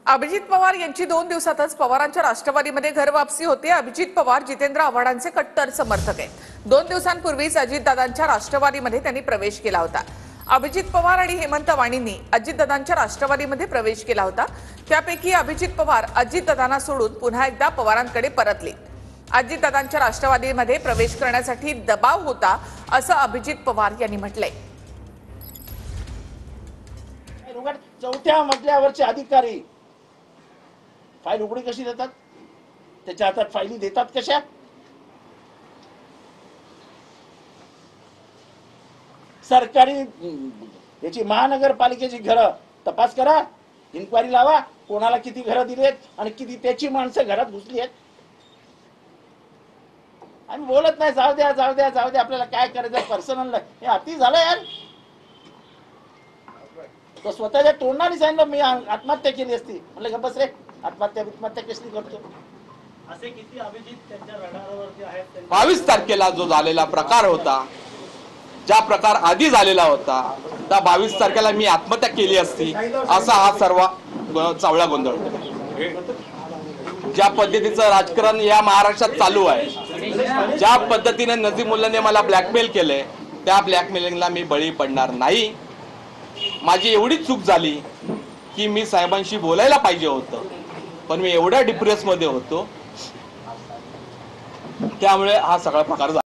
अभिजित पवार यांची 2 दिवसातच पवारांच्या राष्ट्रवादीमध्ये घरवापसी होते। अभिजित पवार जितेंद्र आव्हाडांचे कट्टर समर्थक आहेत। 2 दिवसांपूर्वीच अजितदादांच्या राष्ट्रवादीमध्ये त्यांनी प्रवेश केला होता। अभिजित पवार आणि हेमंत वाणींनी अजितदादांच्या राष्ट्रवादीमध्ये प्रवेश केला होता। त्यापैकी अभिजित पवार अजितदादांना सोडून पुन्हा एकदा पवारांकडे परतले। अजितदादांच्या राष्ट्रवादीमध्ये प्रवेश करण्यासाठी दबाव होता असं अभिजित पवार यांनी म्हटलंय। चौथ्या मजल्यावरचे अधिकारी फाईल उघडी कशी देतात? त्याच्या हातात फाईली देतात कशा? सरकारी याची महानगरपालिकेची घरं तपास करा, इन्क्वायरी लावा, कोणाला किती घरं दिलेत आणि किती त्याची माणसं घरात घुसली आहेत। आम्ही बोलत नाही जाऊ द्या जाऊ द्या जाऊ द्या, आपल्याला काय करायचं पर्सनल, हे अति झालं यार। तो स्वतःच्या तोंडाने सांगितलं मी आत्महत्या केली असती, म्हणलं बस रे, आत्महत्या कसली करतो? असे किती अभिजित त्यांच्या रडारवरती आहेत? 22 तारखेला जो झालेला प्रकार होता, ज्या प्रकार आधी झालेला होता, त्या 22 तारखेला मी आत्महत्या केली असती असा हा सर्व चावळा गोंधळ। ज्या पद्धतीचं राजकारण या महाराष्ट्रात चालू आहे, ज्या पद्धतीने नजीमुल्लाने मला ब्लॅकमेल केले, त्या ब्लॅकमेलिंगला मी बळी पडणार नाही। माझी एवढी चूक झाली की मी साहेबांशी बोलायला पाहिजे होतं, पण मी एवढ्या डिप्रेसमध्ये होतो, त्यामुळे हा सगळा प्रकार झाला।